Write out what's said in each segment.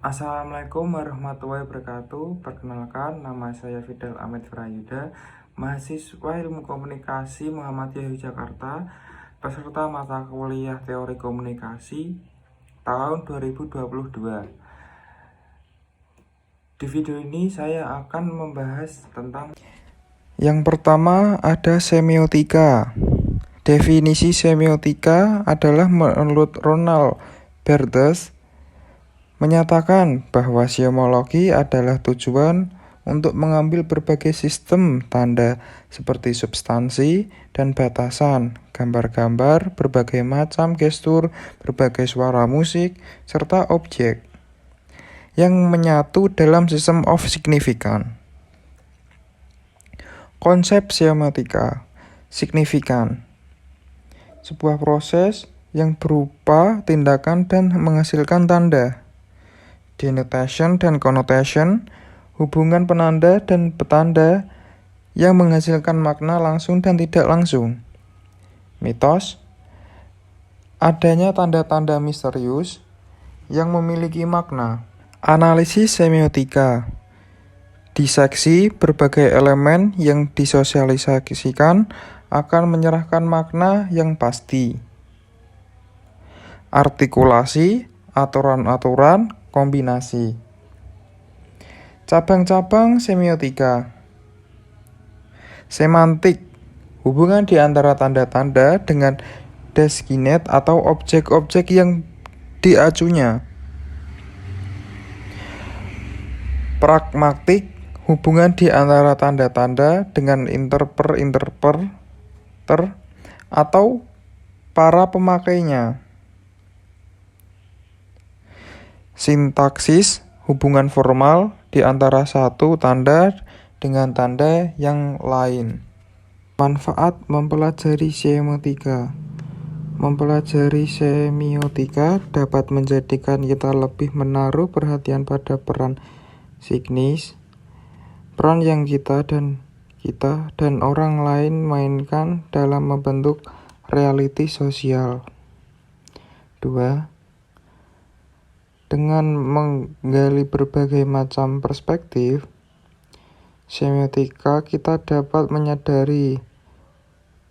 Assalamualaikum warahmatullahi wabarakatuh. Perkenalkan, nama saya Fidel Ahmed Frayuda, mahasiswa Ilmu Komunikasi Muhammadiyah Yogyakarta, peserta mata kuliah Teori Komunikasi tahun 2022. Di video ini saya akan membahas tentang yang pertama ada semiotika. Definisi semiotika adalah menurut Ronald Barthes menyatakan bahwa semiotiologi adalah tujuan untuk mengambil berbagai sistem tanda seperti substansi dan batasan, gambar-gambar, berbagai macam gestur, berbagai suara musik, serta objek yang menyatu dalam sistem of significance. Konsep semiotika signifikan, sebuah proses yang berupa tindakan dan menghasilkan tanda. Denotation dan connotation, hubungan penanda dan petanda yang menghasilkan makna langsung dan tidak langsung. Mitos, adanya tanda-tanda misterius yang memiliki makna. Analisis semiotika, diseksi berbagai elemen yang disosialisasikan akan menyerahkan makna yang pasti. Artikulasi, aturan-aturan, kombinasi. Cabang-cabang semiotika. Semantik, hubungan di antara tanda-tanda dengan destinat atau objek-objek yang diacunya. Pragmatik, hubungan di antara tanda-tanda dengan interpreter atau para pemakainya. Sintaksis, hubungan formal di antara satu tanda dengan tanda yang lain. Manfaat mempelajari semiotika. Mempelajari semiotika dapat menjadikan kita lebih menaruh perhatian pada peran sinkronis, peran yang kita dan orang lain mainkan dalam membentuk realiti sosial. 2. Dengan menggali berbagai macam perspektif semiotika, kita dapat menyadari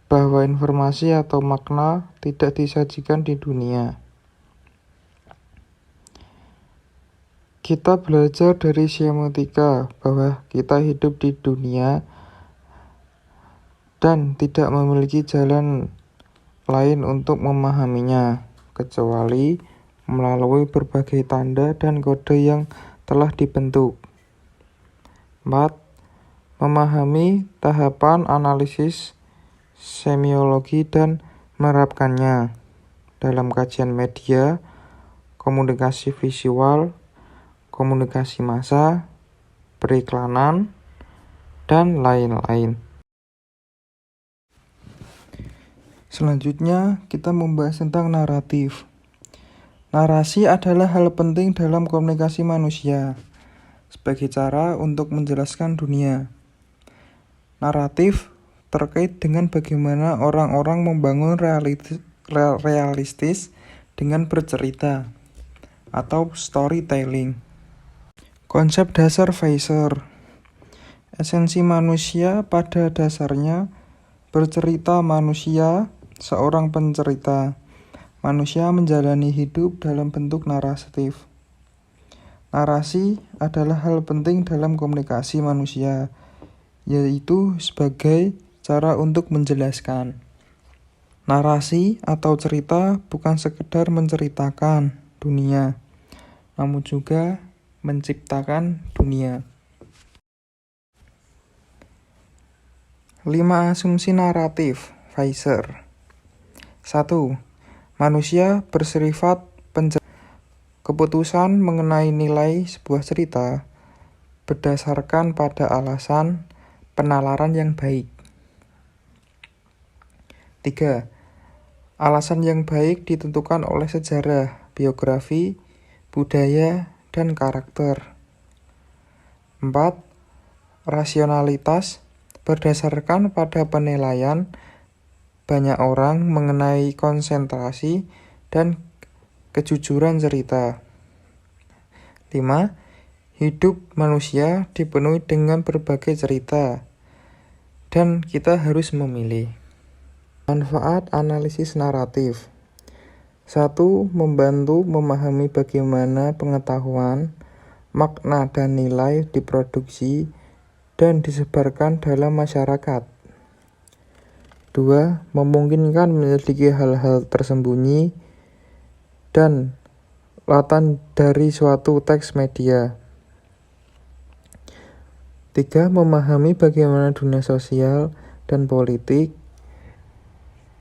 bahwa informasi atau makna tidak disajikan di dunia. Kita belajar dari semiotika bahwa kita hidup di dunia dan tidak memiliki jalan lain untuk memahaminya, kecuali melalui berbagai tanda dan kode yang telah dibentuk. 4. Memahami tahapan analisis semiologi dan menerapkannya dalam kajian media, komunikasi visual, komunikasi massa, periklanan, dan lain-lain. Selanjutnya, kita membahas tentang naratif. Narasi adalah hal penting dalam komunikasi manusia sebagai cara untuk menjelaskan dunia. Naratif terkait dengan bagaimana orang-orang membangun realistis dengan bercerita atau storytelling. Konsep dasar Weiser. Esensi manusia pada dasarnya bercerita. Manusia seorang pencerita. Manusia menjalani hidup dalam bentuk naratif. Narasi adalah hal penting dalam komunikasi manusia, yaitu sebagai cara untuk menjelaskan. Narasi atau cerita bukan sekedar menceritakan dunia, namun juga menciptakan dunia. 5 asumsi naratif Weiser. 1. Manusia bersifat keputusan mengenai nilai sebuah cerita berdasarkan pada alasan penalaran yang baik. 3. Alasan yang baik ditentukan oleh sejarah, biografi, budaya, dan karakter. 4. Rasionalitas berdasarkan pada penilaian banyak orang mengenai konsentrasi dan kejujuran cerita. 5. Hidup manusia dipenuhi dengan berbagai cerita, dan kita harus memilih. Manfaat analisis naratif. 1. Membantu memahami bagaimana pengetahuan, makna, dan nilai diproduksi dan disebarkan dalam masyarakat. 2. Memungkinkan menyelidiki hal-hal tersembunyi dan laten dari suatu teks media. 3. Memahami bagaimana dunia sosial dan politik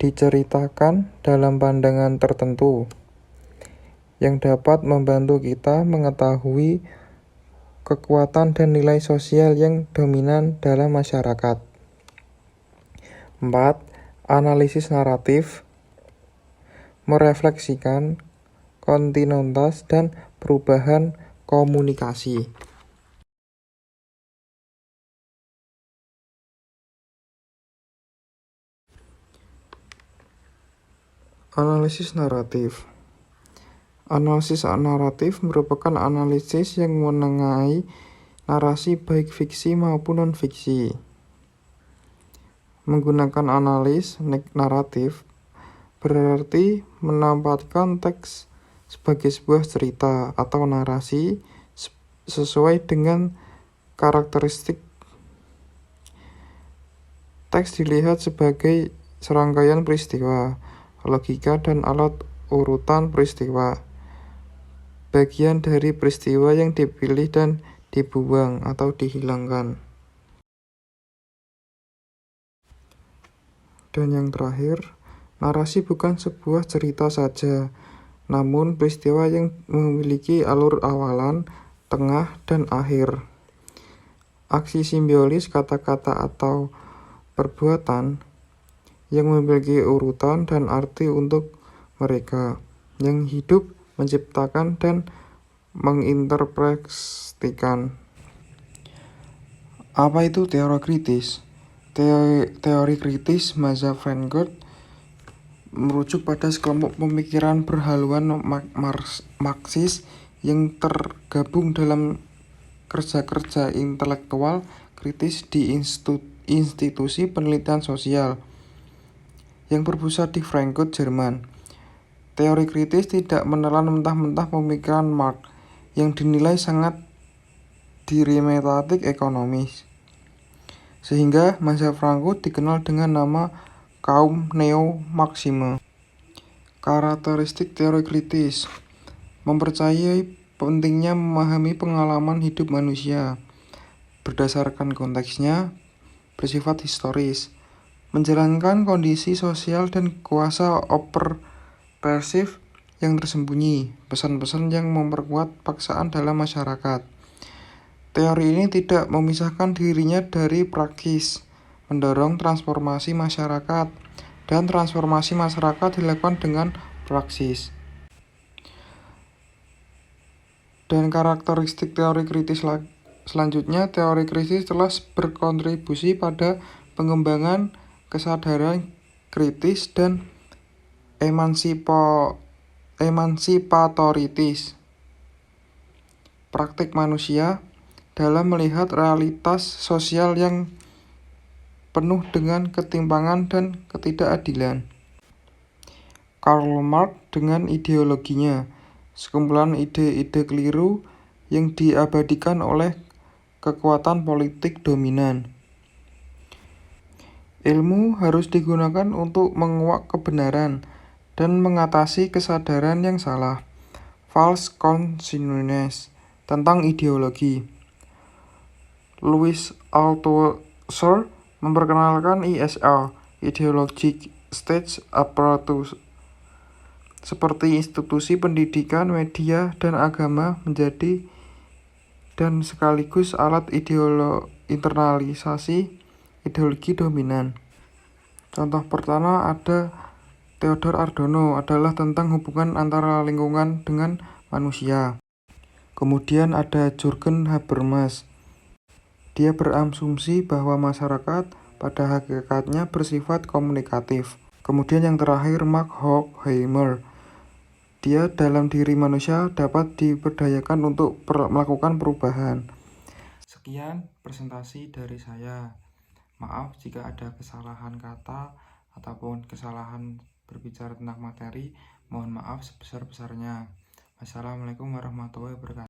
diceritakan dalam pandangan tertentu yang dapat membantu kita mengetahui kekuatan dan nilai sosial yang dominan dalam masyarakat. 4. Analisis naratif merefleksikan kontinuitas dan perubahan komunikasi. Analisis naratif. Analisis naratif merupakan analisis yang menengahi narasi baik fiksi maupun non-fiksi. Menggunakan analis naratif berarti menempatkan teks sebagai sebuah cerita atau narasi sesuai dengan karakteristik. Teks dilihat sebagai serangkaian peristiwa, logika dan alat urutan peristiwa. Bagian dari peristiwa yang dipilih dan dibuang atau dihilangkan. Dan yang terakhir, narasi bukan sebuah cerita saja, namun peristiwa yang memiliki alur awalan, tengah, dan akhir. Aksi simbolis kata-kata atau perbuatan yang memiliki urutan dan arti untuk mereka yang hidup, menciptakan, dan menginterpretasikan. Apa itu teori kritis? Teori kritis mazhab Frankfurt merujuk pada sekelompok pemikiran berhaluan Marxis yang tergabung dalam kerja-kerja intelektual kritis di institusi penelitian sosial yang berpusat di Frankfurt, Jerman. Teori kritis tidak menelan mentah-mentah pemikiran Marx yang dinilai sangat dirimetatik ekonomis, sehingga mazhab Frankfurt dikenal dengan nama kaum neo-Marxisme. Karakteristik teori kritis mempercayai pentingnya memahami pengalaman hidup manusia berdasarkan konteksnya, bersifat historis, menjalankan kondisi sosial dan kuasa opresif yang tersembunyi, pesan-pesan yang memperkuat paksaan dalam masyarakat. Teori ini tidak memisahkan dirinya dari praksis, mendorong transformasi masyarakat, dan transformasi masyarakat dilakukan dengan praksis. Dan karakteristik teori kritis selanjutnya, teori kritis telah berkontribusi pada pengembangan kesadaran kritis dan emansipatoris praktik manusia dalam melihat realitas sosial yang penuh dengan ketimpangan dan ketidakadilan. Karl Marx dengan ideologinya, sekumpulan ide-ide keliru yang diabadikan oleh kekuatan politik dominan. Ilmu harus digunakan untuk menguak kebenaran dan mengatasi kesadaran yang salah, false consciousness, tentang ideologi. Louis Althusser memperkenalkan ISA, Ideological State Apparatus, seperti institusi pendidikan, media, dan agama menjadi dan sekaligus alat internalisasi ideologi dominan. Contoh pertama ada Theodor Adorno adalah tentang hubungan antara lingkungan dengan manusia. Kemudian ada Jürgen Habermas. Dia berasumsi bahwa masyarakat pada hakikatnya bersifat komunikatif. Kemudian yang terakhir Mark Horkheimer. dia dalam diri manusia dapat diberdayakan untuk melakukan perubahan. Sekian presentasi dari saya. Maaf jika ada kesalahan kata ataupun kesalahan berbicara tentang materi. Mohon maaf sebesar-besarnya. Wassalamualaikum warahmatullahi wabarakatuh.